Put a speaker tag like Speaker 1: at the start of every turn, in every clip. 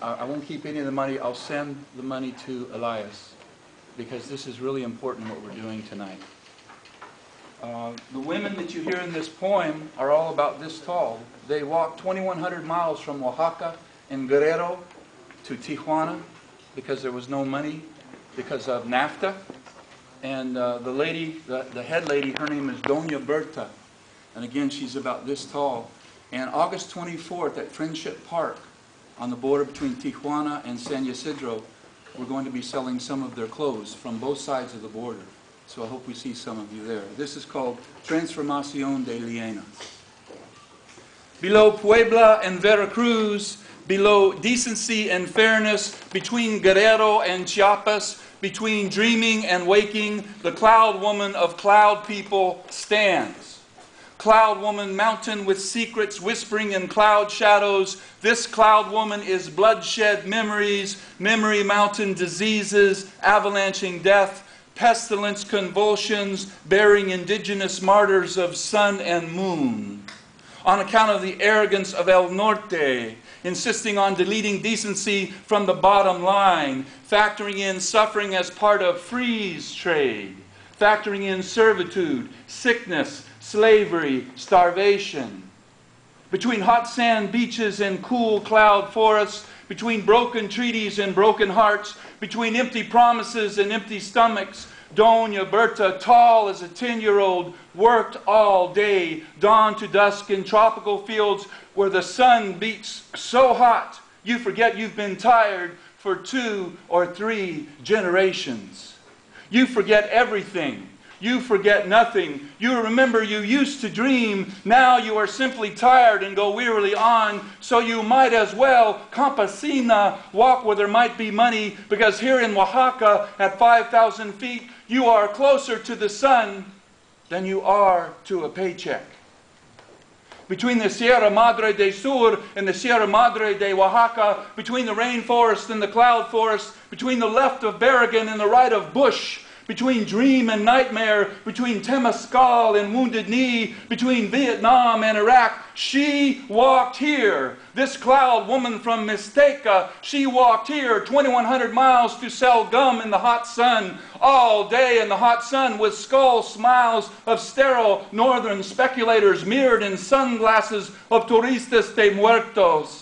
Speaker 1: I won't keep any of the money. I'll send the money to Elias because this is really important what we're doing tonight. The women that you hear in this poem are all about this tall. They walked 2,100 miles from Oaxaca and Guerrero to Tijuana because there was no money because of NAFTA. And the head lady, her name is Doña Berta. And again, she's about this tall. And August 24th at Friendship Park on the border between Tijuana and San Ysidro, we're going to be selling some of their clothes from both sides of the border. So I hope we see some of you there. This is called Transformación de Liena. Below Puebla and Veracruz, below decency and fairness, between Guerrero and Chiapas, between dreaming and waking, the cloud woman of cloud people stands. Cloud woman, mountain with secrets whispering in cloud shadows. This cloud woman is bloodshed memories, memory mountain diseases, avalanching death, pestilence convulsions, bearing indigenous martyrs of sun and moon. On account of the arrogance of El Norte, insisting on deleting decency from the bottom line, factoring in suffering as part of freeze trade, factoring in servitude, sickness, slavery, starvation. Between hot sand beaches and cool cloud forests, between broken treaties and broken hearts, between empty promises and empty stomachs, Doña Berta, tall as a 10-year-old, worked all day, dawn to dusk in tropical fields where the sun beats so hot you forget you've been tired for 2 or 3 generations. You forget everything. You forget nothing. You remember you used to dream. Now you are simply tired and go wearily on. So you might as well, campesina, walk where there might be money, because here in Oaxaca at 5,000 feet, you are closer to the sun than you are to a paycheck. Between the Sierra Madre de Sur and the Sierra Madre de Oaxaca, between the rainforest and the cloud forest, between the left of Berrigan and the right of Bush, between dream and nightmare, between Temescal and Wounded Knee, between Vietnam and Iraq, she walked here. This cloud woman from Mixteca, she walked here 2,100 miles to sell gum in the hot sun, all day in the hot sun with skull smiles of sterile northern speculators mirrored in sunglasses of turistas de muertos.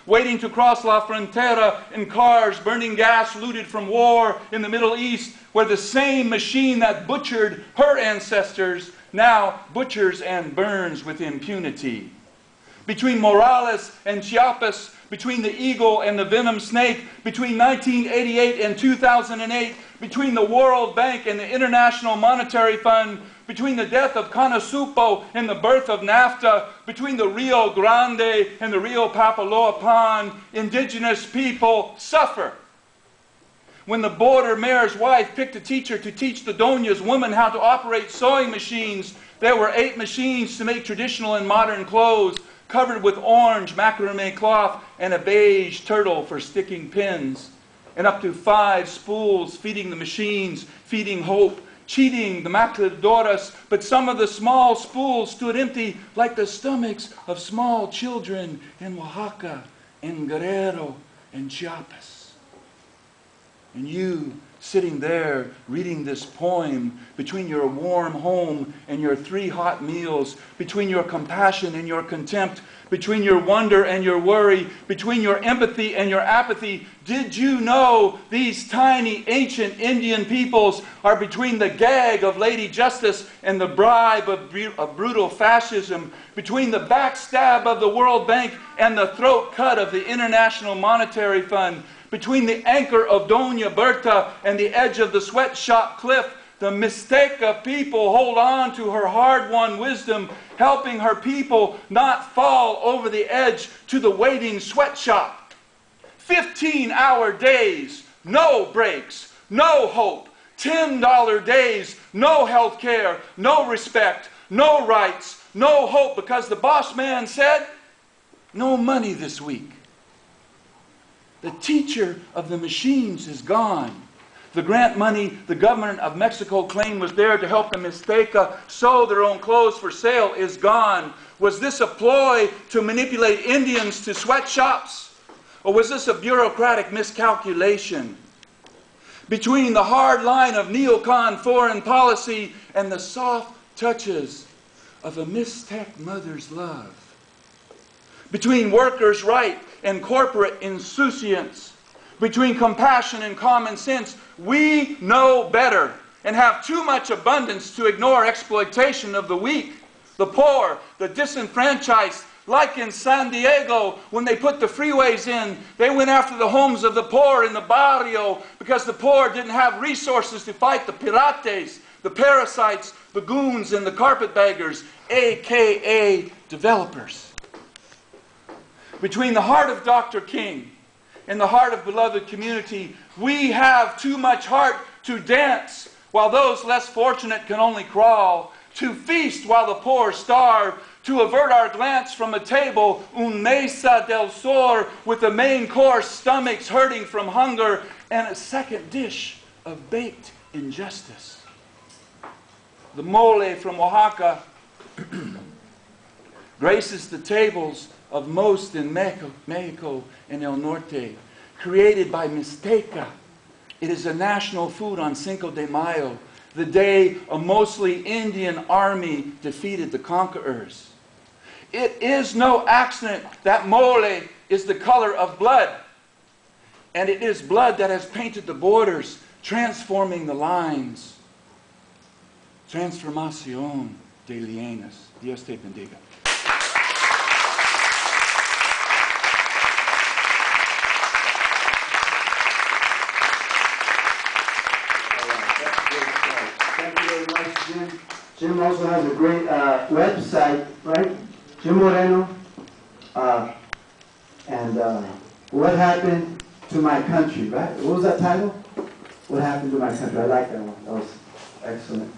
Speaker 1: Waiting to cross La Frontera in cars burning gas looted from war in the Middle East, where the same machine that butchered her ancestors now butchers and burns with impunity. Between Morales and Chiapas, between the eagle and the venom snake, between 1988 and 2008, between the World Bank and the International Monetary Fund, between the death of Canasupo and the birth of NAFTA, between the Rio Grande and the Rio Papaloapan, indigenous people suffer. When the border mayor's wife picked a teacher to teach the Doña's women how to operate sewing machines, there were 8 machines to make traditional and modern clothes, covered with orange macrame cloth and a beige turtle for sticking pins, and up to 5 spools feeding the machines, feeding hope, cheating the maquiladoras, but some of the small spools stood empty like the stomachs of small children in Oaxaca, in Guerrero, and Chiapas. And you, sitting there, reading this poem, between your warm home and your 3 hot meals, between your compassion and your contempt, between your wonder and your worry, between your empathy and your apathy, did you know these tiny ancient Indian peoples are between the gag of Lady Justice and the bribe of brutal fascism, between the backstab of the World Bank and the throat cut of the International Monetary Fund, between the anchor of Doña Berta and the edge of the sweatshop cliff? The Mixteca people hold on to her hard-won wisdom, helping her people not fall over the edge to the waiting sweatshop. 15-hour days, no breaks, no hope. $10 days, no health care, no respect, no rights, no hope, because the boss man said, no money this week. The teacher of the machines is gone. The grant money the government of Mexico claimed was there to help the Mixteca sew their own clothes for sale is gone. Was this a ploy to manipulate Indians to sweatshops? Or was this a bureaucratic miscalculation? Between the hard line of neocon foreign policy and the soft touches of a Mixtec mother's love. Between workers' right and corporate insouciance. Between compassion and common sense. We know better and have too much abundance to ignore exploitation of the weak, the poor, the disenfranchised. Like in San Diego, when they put the freeways in, they went after the homes of the poor in the barrio because the poor didn't have resources to fight the pirates, the parasites, the goons, and the carpetbaggers, a.k.a. developers. Between the heart of Dr. King and the heart of beloved community, we have too much heart to dance while those less fortunate can only crawl, to feast while the poor starve, to avert our glance from a table, un mesa del sol, with the main course, stomachs hurting from hunger, and a second dish of baked injustice. The mole from Oaxaca graces the tables of most in Mexico and El Norte, created by Mixteca. It is a national food on Cinco de Mayo, the day a mostly Indian army defeated the conquerors. It is no accident that mole is the color of blood. And it is blood that has painted the borders, transforming the lines. Transformación de lienes. Dios te bendiga.
Speaker 2: Thank you very much, Jim. Jim also has a great website, right? Jim Moreno, What Happened to My Country, right? What was that title? What Happened to My Country? I like that one. That was excellent.